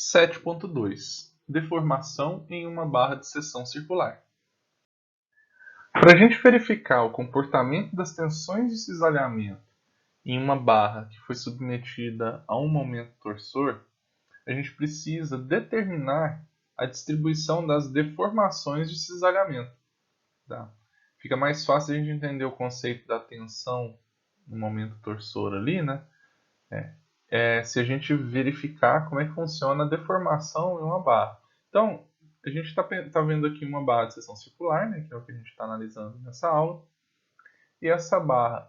7.2 Deformação em uma barra de seção circular. Para a gente verificar o comportamento das tensões de cisalhamento em uma barra que foi submetida a um momento torsor, a gente precisa determinar a distribuição das deformações de cisalhamento. Tá? Fica mais fácil a gente entender o conceito da tensão no momento torsor ali, né? Se a gente verificar como é que funciona a deformação em uma barra. Então, a gente está vendo aqui uma barra de seção circular, né, que é o que a gente está analisando nessa aula. E essa barra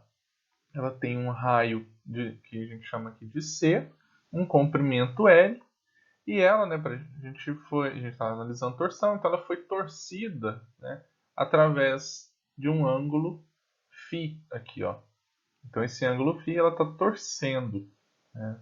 ela tem um raio que a gente chama aqui de C, um comprimento L, e ela, né, a gente está analisando torção, então ela foi torcida, né, através de um ângulo φ aqui, ó. Então esse ângulo φ ela está torcendo, né?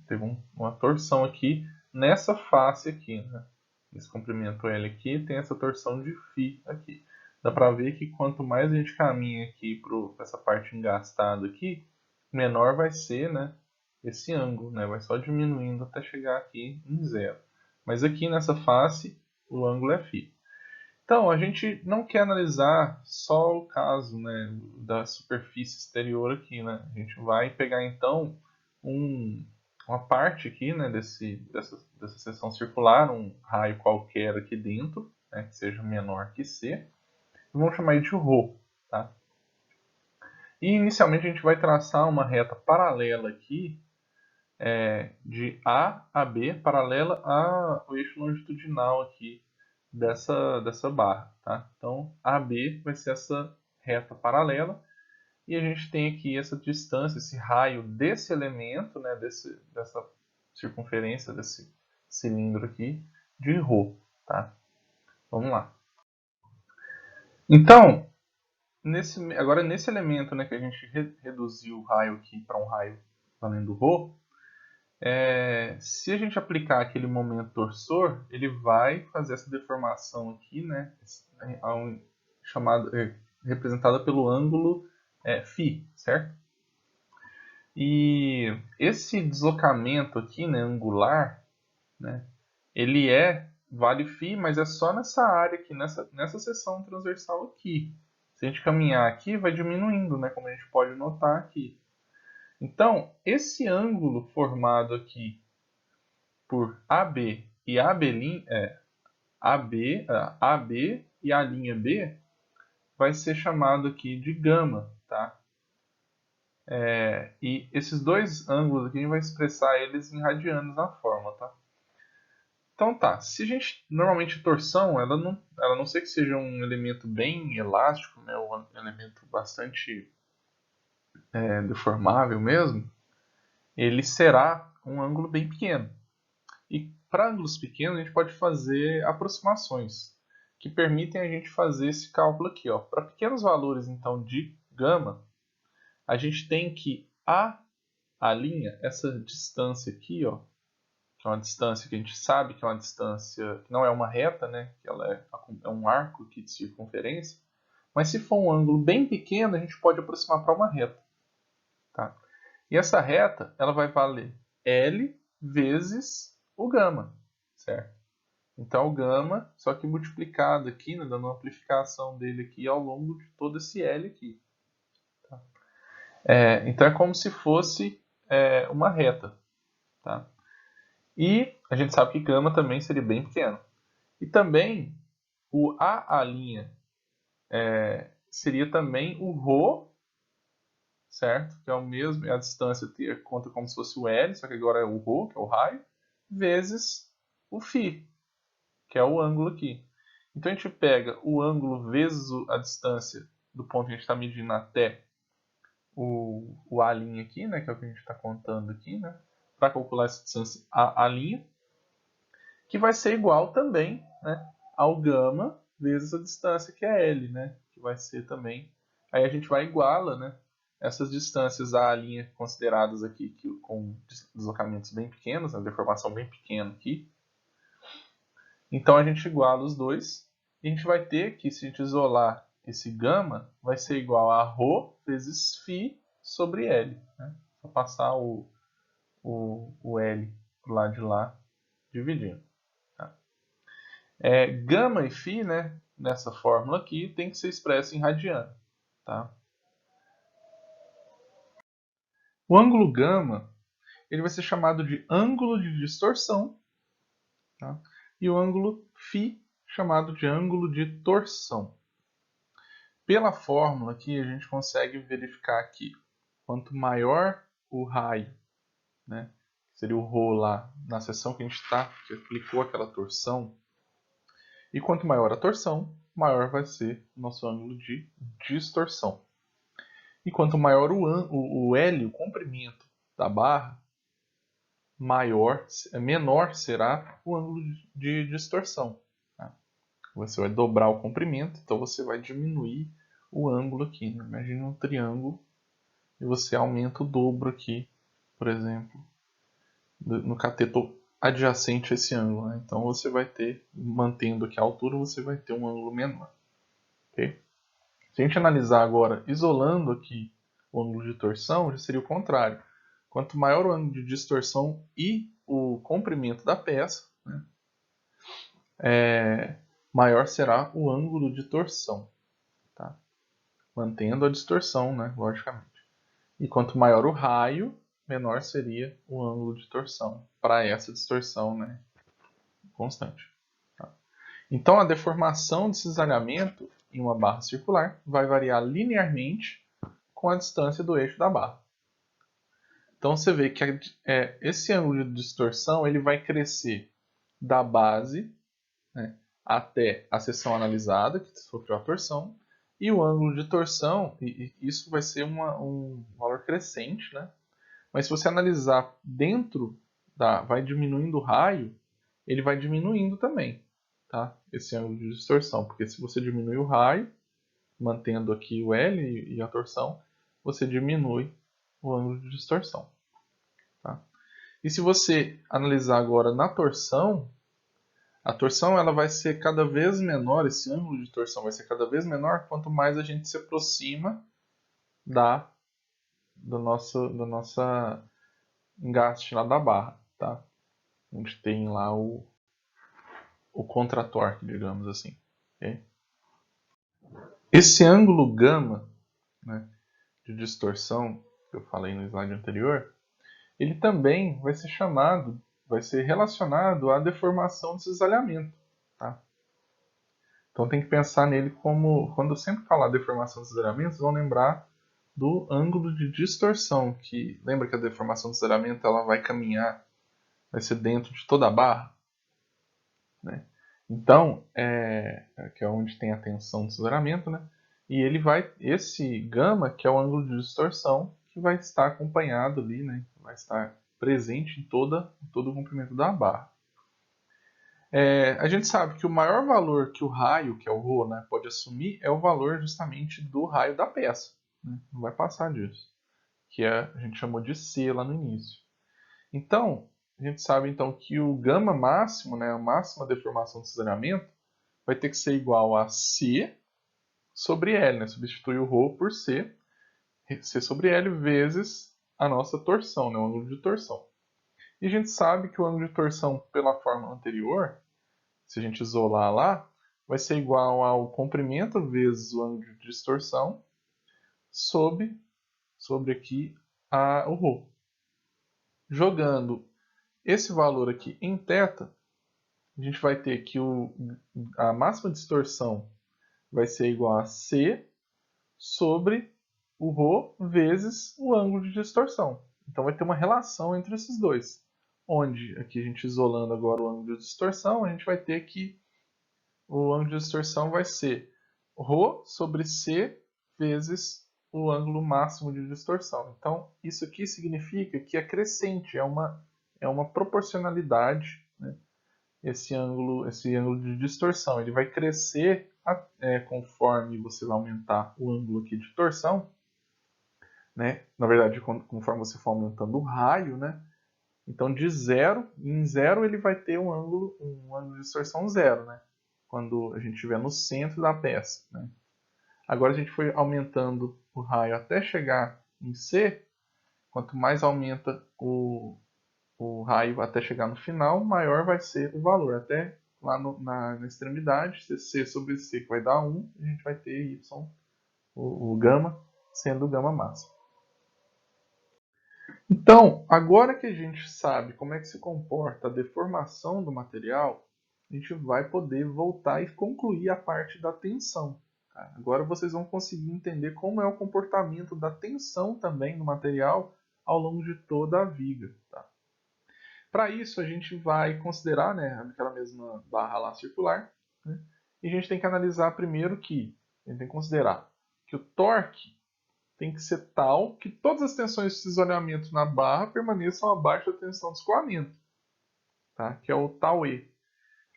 Teve uma torção aqui nessa face aqui, né? Esse comprimento L aqui tem essa torção de φ aqui. Dá para ver que quanto mais a gente caminha aqui para essa parte engastada aqui, menor vai ser, né, esse ângulo, né? Vai só diminuindo até chegar aqui em zero. Mas aqui nessa face o ângulo é φ. Então, a gente não quer analisar só o caso, né, da superfície exterior aqui, né? A gente vai pegar então uma parte aqui, né, dessa seção circular, um raio qualquer aqui dentro, né, que seja menor que C, e vamos chamar de ρ, tá? E inicialmente a gente vai traçar uma reta paralela aqui, de A a B, paralela ao eixo longitudinal aqui dessa barra, tá? Então, AB vai ser essa reta paralela e a gente tem aqui essa distância, esse raio desse elemento, né, dessa circunferência desse cilindro aqui, de ρ, tá? Vamos lá. Então, agora nesse elemento, né, que a gente reduziu o raio aqui para um raio valendo ρ, se a gente aplicar aquele momento torsor, ele vai fazer essa deformação aqui, né, representada pelo ângulo φ, certo? E esse deslocamento aqui, né, angular, né, ele vale φ, mas é só nessa área aqui, nessa seção transversal aqui. Se a gente caminhar aqui, vai diminuindo, né, como a gente pode notar aqui. Então, esse ângulo formado aqui por AB e AB e a linha B vai ser chamado aqui de gama, tá? E esses dois ângulos aqui a gente vai expressar eles em radianos na fórmula, tá? Então tá, se a gente normalmente torção, ela não sei que seja um elemento bem elástico, né, um elemento bastante deformável mesmo, ele será um ângulo bem pequeno. E para ângulos pequenos, a gente pode fazer aproximações que permitem a gente fazer esse cálculo aqui. Para pequenos valores, então, de gama, a gente tem que a linha, essa distância aqui, ó, que é uma distância que a gente sabe que é uma distância que não é uma reta, né, que ela é um arco aqui de circunferência, mas se for um ângulo bem pequeno, a gente pode aproximar para uma reta. Tá? E essa reta ela vai valer L vezes o gama, certo? Então, o gama, só que multiplicado aqui, né, dando uma amplificação dele aqui ao longo de todo esse L aqui. Tá? Então, é como se fosse uma reta. Tá? E a gente sabe que gama também seria bem pequeno. E também, o A' seria também o ρ, certo? Que é o mesmo, é a distância, conta como se fosse o L, só que agora é o ρ, que é o raio, vezes o φ, que é o ângulo aqui. Então a gente pega o ângulo vezes a distância do ponto que a gente está medindo até o A' aqui, né, que é o que a gente está contando aqui, né, para calcular essa distância A', que vai ser igual também, né, ao gama vezes a distância que é L, né, que vai ser também. Aí a gente vai iguala, né, essas distâncias A' consideradas aqui com deslocamentos bem pequenos, a deformação bem pequena aqui. Então a gente iguala os dois e a gente vai ter que, se a gente isolar esse gama, vai ser igual a ρ vezes φ sobre L. Né? Só passar o L para o lado de lá dividindo. Tá? Gama e φ, né, nessa fórmula aqui, tem que ser expresso em radiano. Tá? O ângulo gama ele vai ser chamado de ângulo de distorção, tá? E o ângulo φ chamado de ângulo de torção. Pela fórmula aqui, a gente consegue verificar que quanto maior o raio, né, seria o ρ lá na seção que a gente está, que aplicou aquela torção, e quanto maior a torção, maior vai ser o nosso ângulo de distorção. E quanto maior o L, o comprimento da barra, menor será o ângulo de distorção. Tá? Você vai dobrar o comprimento, então você vai diminuir o ângulo aqui. Né? Imagine um triângulo e você aumenta o dobro aqui, por exemplo, no cateto adjacente a esse ângulo. Né? Então você vai ter, mantendo aqui a altura, você vai ter um ângulo menor. Okay? Se a gente analisar agora, isolando aqui o ângulo de torção, já seria o contrário. Quanto maior o ângulo de distorção e o comprimento da peça, né, maior será o ângulo de torção. Tá? Mantendo a distorção, né, logicamente. E quanto maior o raio, menor seria o ângulo de torção para essa distorção, né, constante. Tá? Então, a deformação de cisalhamento em uma barra circular vai variar linearmente com a distância do eixo da barra. Então, você vê que esse ângulo de distorção ele vai crescer da base, né, até a seção analisada, que sofreu a torção, e o ângulo de torção, isso vai ser um valor crescente, né? Mas se você analisar dentro vai diminuindo o raio, ele vai diminuindo também, tá? Esse ângulo de distorção, porque se você diminui o raio, mantendo aqui o L e a torção, você diminui o ângulo de distorção. Tá? E se você analisar agora na torção, a torção ela vai ser cada vez menor, esse ângulo de torção vai ser cada vez menor quanto mais a gente se aproxima do nosso engaste lá da barra. Tá? Onde tem lá o contratorque, digamos assim. Okay? Esse ângulo gama, né, de distorção, que eu falei no slide anterior, ele também vai ser relacionado à deformação do cisalhamento. Tá? Então tem que pensar nele como, quando eu sempre falar deformação do cisalhamento, vocês vão lembrar do ângulo de distorção, que lembra que a deformação do cisalhamento ela vai caminhar, vai ser dentro de toda a barra, né? Então, que é onde tem a tensão do cisalhamento, né? E esse gama, que é o ângulo de distorção, que vai estar acompanhado ali, né? Vai estar presente em todo o comprimento da barra. A gente sabe que o maior valor que o raio, que é o ρ, né, pode assumir é o valor justamente do raio da peça. Né? Não vai passar disso. Que a gente chamou de C lá no início. Então, a gente sabe então que o gama máximo, né, a máxima deformação do cisalhamento, vai ter que ser igual a C sobre L. Né? Substitui o ρ por C. C sobre L vezes a nossa torção, né, o ângulo de torção. E a gente sabe que o ângulo de torção, pela fórmula anterior, se a gente isolar lá, vai ser igual ao comprimento vezes o ângulo de distorção sobre aqui o ρ. Jogando esse valor aqui em θ, a gente vai ter que a máxima distorção vai ser igual a C sobre o ρ vezes o ângulo de distorção. Então vai ter uma relação entre esses dois. Onde, aqui a gente isolando agora o ângulo de distorção, a gente vai ter que o ângulo de distorção vai ser ρ sobre C vezes o ângulo máximo de distorção. Então, isso aqui significa que é crescente, é uma proporcionalidade, né? Esse ângulo de distorção. Ele vai crescer conforme você vai aumentar o ângulo aqui de torção. Né? Na verdade, conforme você for aumentando o raio, né? Então, em zero ele vai ter um ângulo de distorção zero, né? Quando a gente estiver no centro da peça. Né? Agora a gente foi aumentando o raio até chegar em C. Quanto mais aumenta o o raio até chegar no final, maior vai ser o valor. Até lá na extremidade, C sobre C, que vai dar 1, a gente vai ter Y, o gama, sendo o gama máximo. Então, agora que a gente sabe como é que se comporta a deformação do material, a gente vai poder voltar e concluir a parte da tensão. Tá? Agora vocês vão conseguir entender como é o comportamento da tensão também no material ao longo de toda a viga. Tá? Para isso, a gente vai considerar, né, aquela mesma barra lá circular, né, e a gente tem que analisar primeiro que a gente tem que considerar que o torque tem que ser tal que todas as tensões de cisalhamento na barra permaneçam abaixo da tensão de escoamento, tá? Que é o tal E.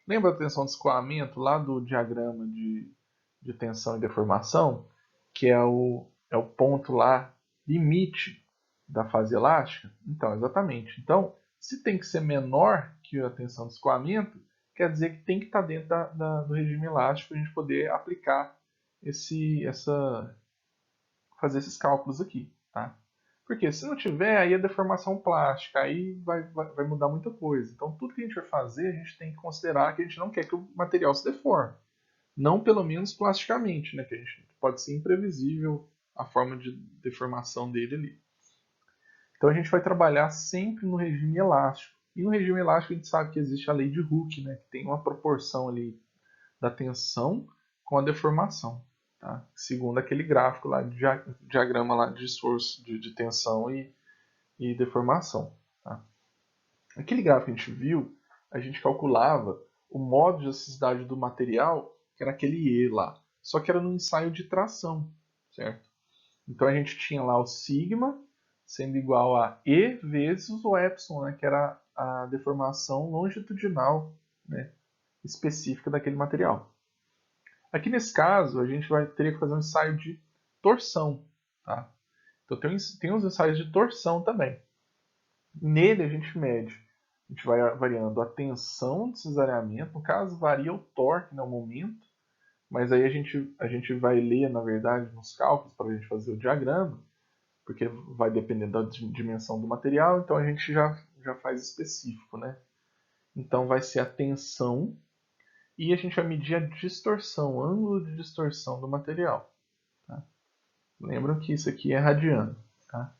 Lembra da tensão de escoamento lá do diagrama de tensão e deformação? Que é o ponto lá limite da fase elástica? Então, exatamente. Então, se tem que ser menor que a tensão de escoamento, quer dizer que tem que estar dentro do regime elástico para a gente poder aplicar fazer esses cálculos aqui, tá? Porque se não tiver, aí é deformação plástica, aí vai mudar muita coisa. Então, tudo que a gente vai fazer, a gente tem que considerar que a gente não quer que o material se deforme. Não pelo menos plasticamente, né? Que a gente pode ser imprevisível a forma de deformação dele ali. Então, a gente vai trabalhar sempre no regime elástico. E no regime elástico, a gente sabe que existe a lei de Hooke, né? Que tem uma proporção ali da tensão com a deformação. Tá? Segundo aquele gráfico lá, diagrama lá de esforço, de tensão e deformação. Tá? Aquele gráfico que a gente viu, a gente calculava o modo de elasticidade do material, que era aquele E lá. Só que era no ensaio de tração, certo? Então a gente tinha lá o sigma sendo igual a E vezes o epsilon, né, que era a deformação longitudinal, né, específica daquele material. Aqui nesse caso, a gente teria que fazer um ensaio de torção. Tá? Então tem uns ensaios de torção também. Nele a gente mede, a gente vai variando a tensão de cisalhamento, no caso varia o torque no momento, mas aí a gente vai ler, na verdade, nos cálculos para a gente fazer o diagrama, porque vai depender da dimensão do material, então a gente já faz específico. Né? Então vai ser a tensão e a gente vai medir a distorção, o ângulo de distorção do material. Tá? Lembram que isso aqui é radiano. Tá?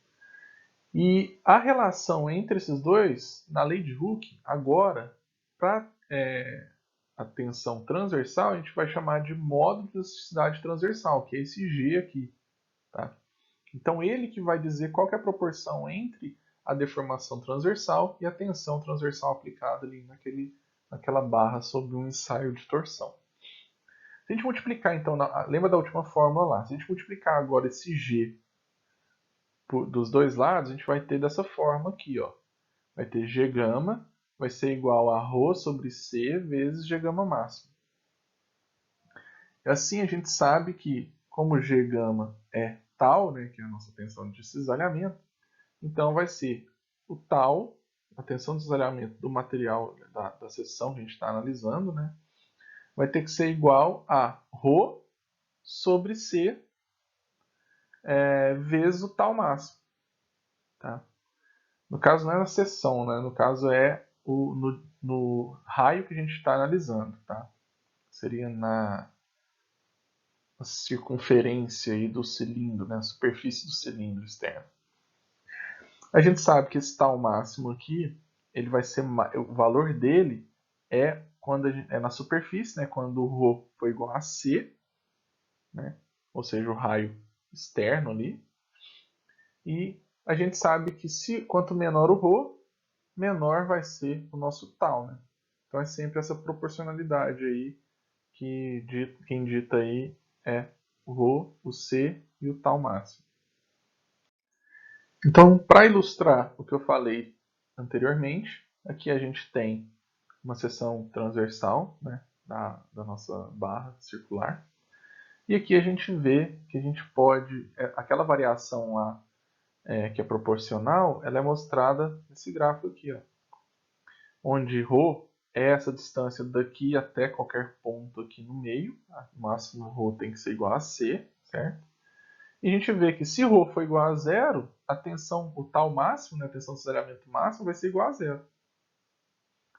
E a relação entre esses dois, na lei de Hooke, agora, para a tensão transversal, a gente vai chamar de modo de elasticidade transversal, que é esse G aqui. Tá? Então, ele que vai dizer qual que é a proporção entre a deformação transversal e a tensão transversal aplicada ali naquela barra sob um ensaio de torção. Se a gente multiplicar, então, lembra da última fórmula lá? Se a gente multiplicar agora esse G dos dois lados, a gente vai ter dessa forma aqui. Ó. Vai ter G gama, vai ser igual a ρ sobre C vezes G gama máximo. E assim a gente sabe que, como G gama é tal, né, que é a nossa tensão de cisalhamento, então vai ser o tal, a tensão de cisalhamento do material da seção que a gente está analisando, né, vai ter que ser igual a ρ sobre C vezes o tal máximo. Tá? No caso não é na seção, né? No caso é no raio que a gente está analisando. Tá? Seria na circunferência aí do cilindro, né? A superfície do cilindro externo. A gente sabe que esse tal máximo aqui, ele vai ser, o valor dele é quando é na superfície, né? Quando o ρ for igual a C, né? Ou seja, o raio externo ali. E a gente sabe que quanto menor o ρ, menor vai ser o nosso tal. Né? Então é sempre essa proporcionalidade aí que quem dita aí é o ρ, o C e o tal máximo. Então, para ilustrar o que eu falei anteriormente, aqui a gente tem uma seção transversal, né, da nossa barra circular. E aqui a gente vê que a gente pode, aquela variação lá que é proporcional, ela é mostrada nesse gráfico aqui, ó, onde ρ é essa distância daqui até qualquer ponto aqui no meio, o máximo ρ tem que ser igual a C, certo? E a gente vê que se ρ for igual a zero, a tensão, o tal máximo, né, a tensão de cisalhamento máximo, vai ser igual a zero.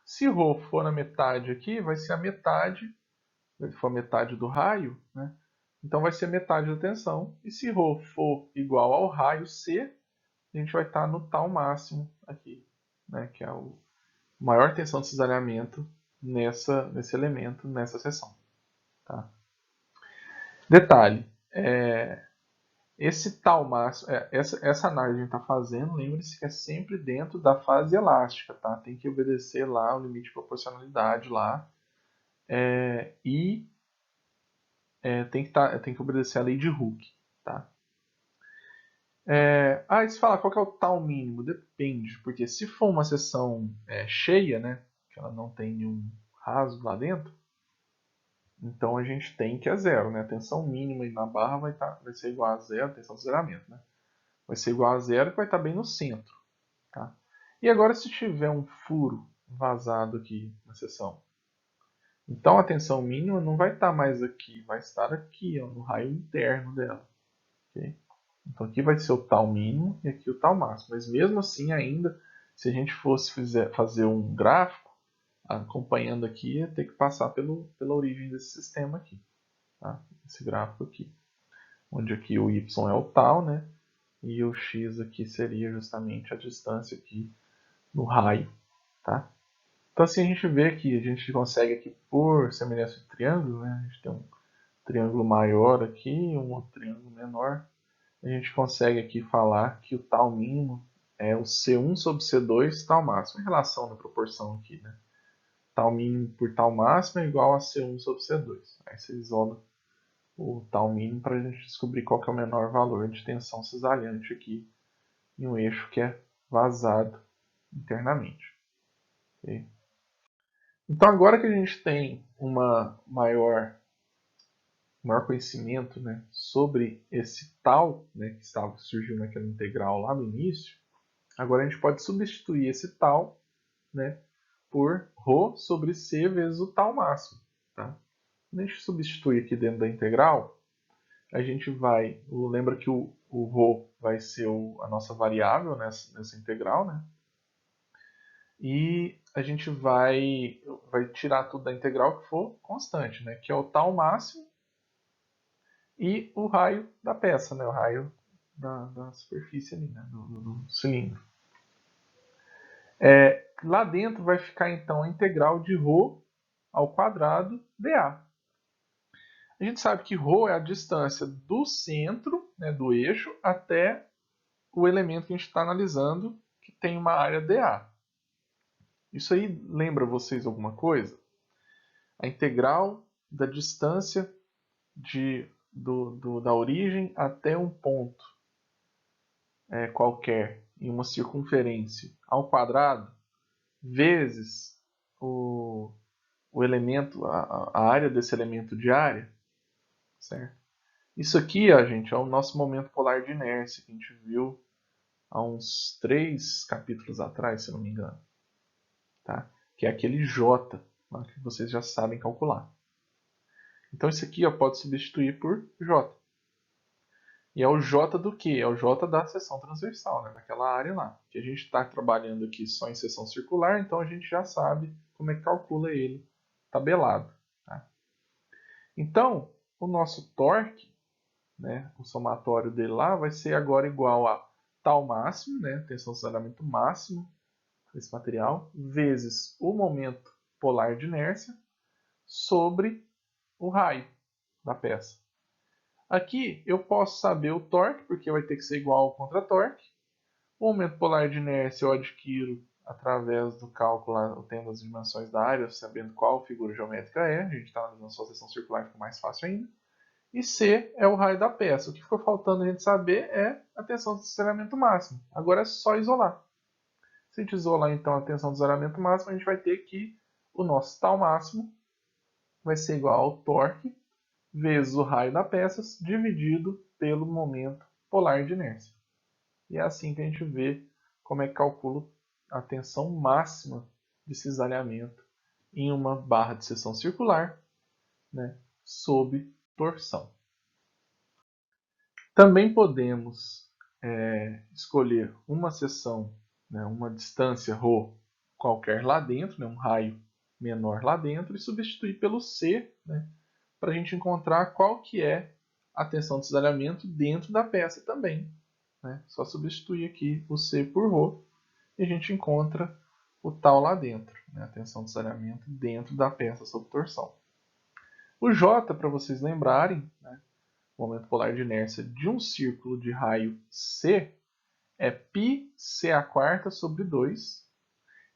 Se ρ for na metade aqui, vai ser a metade, se for a metade do raio, né? Então vai ser metade da tensão. E se ρ for igual ao raio C, a gente vai estar no tal máximo aqui, né? Que é a maior tensão de cisalhamento nesse elemento, nessa seção. Tá? Detalhe, esse tal máximo, essa análise que a gente está fazendo, lembre-se que é sempre dentro da fase elástica, tá? Tem que obedecer lá o limite de proporcionalidade lá, tem que obedecer a lei de Hooke, tá? E se falar qual que é o tal mínimo? Depende, porque se for uma seção cheia, né, que ela não tem nenhum raso lá dentro, então a gente tem que é zero, né? A tensão mínima na barra vai ser igual a zero, a tensão de zeramento, né? Vai ser igual a zero, que vai estar bem no centro. Tá? E agora se tiver um furo vazado aqui na seção, então a tensão mínima não vai estar mais aqui, vai estar aqui, ó, no raio interno dela. Okay? Então aqui vai ser o tal mínimo e aqui o tal máximo. Mas mesmo assim ainda, se a gente fosse fazer um gráfico, acompanhando aqui, ia ter que passar pela origem desse sistema aqui. Tá? Esse gráfico aqui. Onde aqui o y é o tal, né? E o x aqui seria justamente a distância aqui no raio. Tá? Então assim a gente vê que a gente consegue aqui, por semelhança de triângulo, né? A gente tem um triângulo maior aqui e um outro triângulo menor. A gente consegue aqui falar que o tal mínimo é o C1 sobre C2 tal máximo, em relação na proporção aqui, né? Tal mínimo por tal máximo é igual a C1 sobre C2. Aí você isola o tal mínimo para a gente descobrir qual que é o menor valor de tensão cisalhante aqui em um eixo que é vazado internamente. Okay? Então agora que a gente tem uma maior conhecimento, né, sobre esse tal, né, que surgiu naquela integral lá no início, agora a gente pode substituir esse tal, né, por ρ sobre c vezes o tal máximo. Tá? Quando a gente substitui aqui dentro da integral, a gente vai... Lembra que o ρ vai ser a nossa variável nessa integral, né? E a gente vai tirar tudo da integral que for constante, né? Que é o tal máximo e o raio da peça, né? O raio da superfície ali, né? do cilindro. Lá dentro vai ficar então a integral de ρ ao quadrado dA. A gente sabe que ρ é a distância do centro, né, do eixo, até o elemento que a gente está analisando, que tem uma área dA. Isso aí lembra vocês alguma coisa? A integral da distância da origem até um ponto qualquer em uma circunferência ao quadrado vezes o elemento, a área desse elemento de área, certo? Isso aqui, gente, é o nosso momento polar de inércia que a gente viu há uns 3 capítulos atrás, se não me engano. Tá? Que é aquele J, lá que vocês já sabem calcular. Então isso aqui pode substituir por J. E é o J do quê? É o J da seção transversal, né? Daquela área lá. Que a gente está trabalhando aqui só em seção circular, então a gente já sabe como é que calcula ele tabelado. Tá? Então, o nosso torque, né, o somatório dele lá, vai ser agora igual a tal máximo, né, tensão de cisalhamento máximo desse material, vezes o momento polar de inércia sobre o raio da peça. Aqui eu posso saber o torque, porque vai ter que ser igual ao contra-torque. O momento polar de inércia eu adquiro através do cálculo, tendo as dimensões da área, sabendo qual figura geométrica é. A gente está analisando só a seção circular, fica mais fácil ainda. E C é o raio da peça. O que ficou faltando a gente saber é a tensão de cisalhamento máximo. Agora é só isolar. Se a gente isolar então a tensão de cisalhamento máximo, a gente vai ter que o nosso tal máximo vai ser igual ao torque vezes o raio da peça dividido pelo momento polar de inércia. E é assim que a gente vê como é que calcula a tensão máxima de cisalhamento em uma barra de seção circular, né, sob torção. Também podemos escolher uma seção, né, uma distância ρ qualquer lá dentro, né, um raio menor lá dentro, e substituir pelo C, né, para a gente encontrar qual que é a tensão de cisalhamento dentro da peça também. Né? Só substituir aqui o C por ρ e a gente encontra o tal lá dentro, né? A tensão de cisalhamento dentro da peça sob torção. O J, para vocês lembrarem, né, o momento polar de inércia de um círculo de raio C é πc² sobre 2.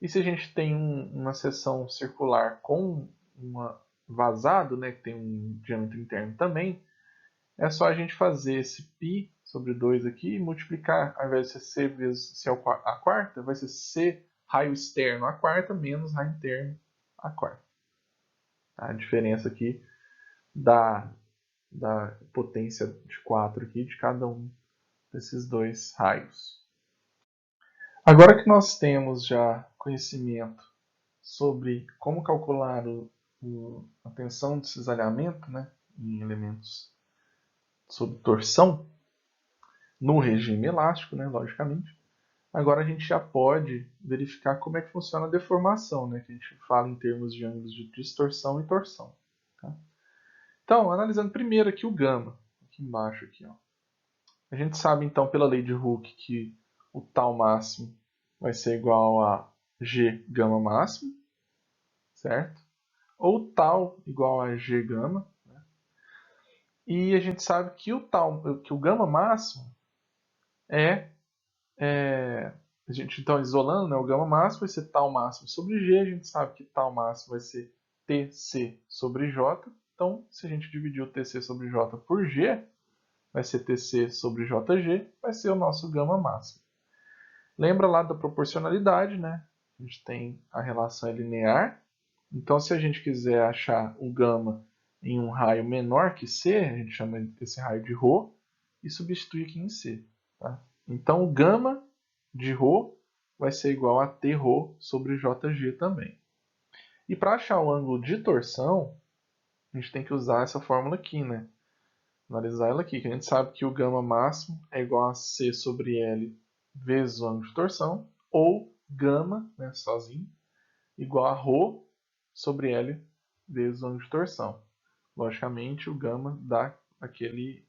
E se a gente tem uma seção circular com uma vazado, né, que tem um diâmetro interno também, é só a gente fazer esse π sobre 2 aqui e multiplicar, ao invés de ser C vezes C a quarta, vai ser C raio externo a quarta menos raio interno a quarta. Tá? A diferença aqui da potência de 4 aqui de cada um desses dois raios. Agora que nós temos já conhecimento sobre como calcular a tensão de cisalhamento, né, em elementos sob torção, no regime elástico, né, logicamente, agora a gente já pode verificar como é que funciona a deformação, né, que a gente fala em termos de ângulos de distorção e torção. Tá? Então, analisando primeiro aqui o gama, aqui embaixo. Aqui, ó. A gente sabe então pela lei de Hooke que o tau máximo vai ser igual a G gama máximo, certo? Ou tau igual a G gama. Né? E a gente sabe que o gama máximo a gente então isolando, né, o gama máximo vai ser tau máximo sobre G, a gente sabe que tau máximo vai ser TC sobre J. Então, se a gente dividir o TC sobre J por G, vai ser TC sobre JG, vai ser o nosso gama máximo. Lembra lá da proporcionalidade, né? A gente tem a relação linear. Então, se a gente quiser achar o gama em um raio menor que C, a gente chama esse raio de ρ e substitui aqui em C. Tá? Então, o gama de ρ vai ser igual a Tρ sobre JG também. E para achar o ângulo de torção, a gente tem que usar essa fórmula aqui, né? Analisar ela aqui, que a gente sabe que o gama máximo é igual a C sobre L vezes o ângulo de torção, ou gama, né, sozinho, igual a ρ sobre L vezes o ângulo de torção. Logicamente, o gama dá aquele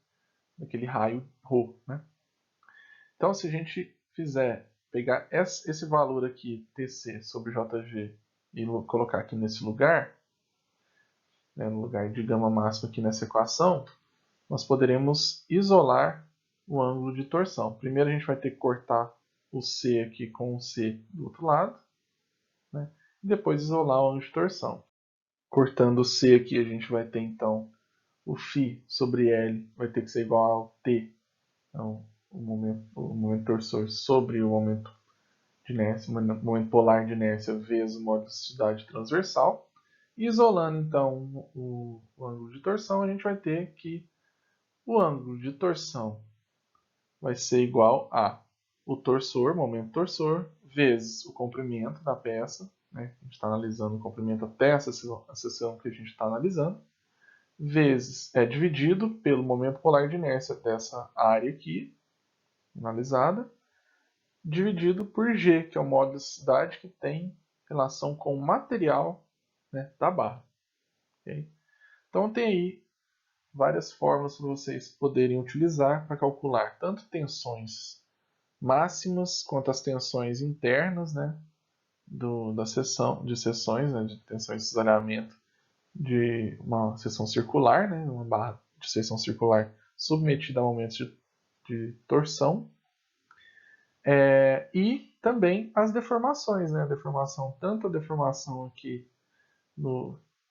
raio ρ. Né? Então, se a gente fizer pegar esse valor aqui, TC sobre JG, e colocar aqui nesse lugar, né, no lugar de gama máximo aqui nessa equação, nós poderemos isolar o ângulo de torção. Primeiro a gente vai ter que cortar o C aqui com o C do outro lado, né? E depois isolar o ângulo de torção. Cortando o C aqui, a gente vai ter então o φ sobre L vai ter que ser igual ao T, então, o momento torsor sobre o momento de inércia, o momento polar de inércia vezes o módulo de elasticidade transversal. E isolando então o ângulo de torção, a gente vai ter que o ângulo de torção vai ser igual a o torsor, momento torsor, vezes o comprimento da peça, né? A gente está analisando o comprimento até a seção que a gente está analisando, vezes dividido pelo momento polar de inércia dessa área aqui, analisada, dividido por G, que é o módulo de elasticidade que tem relação com o material, né, da barra. Okay? Então tem aí várias formas para vocês poderem utilizar para calcular tanto tensões máximas quanto as tensões internas, né, da seção, de seções, né, de tensões de cisalhamento de uma seção circular, né, uma barra de seção circular submetida a momentos de torção, e também as deformações, né, tanto a deformação aqui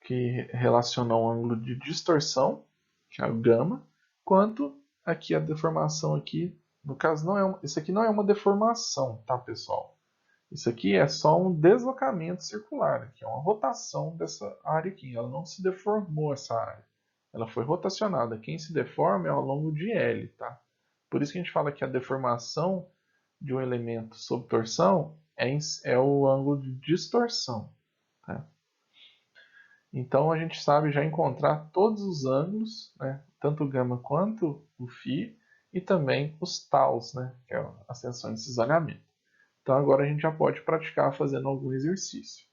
que relaciona ao ângulo de distorção, que é o gama, quanto aqui a deformação aqui, no caso isso aqui não é uma deformação, tá, pessoal? Isso aqui é só um deslocamento circular, que é uma rotação dessa área aqui. Ela não se deformou essa área, ela foi rotacionada. Quem se deforma é ao longo de L, tá? Por isso que a gente fala que a deformação de um elemento sob torção é o ângulo de distorção, tá? Então a gente sabe já encontrar todos os ângulos, né, tanto o gama quanto o φ, e também os taus, né, que é as tensões de cisalhamento. Então agora a gente já pode praticar fazendo algum exercício.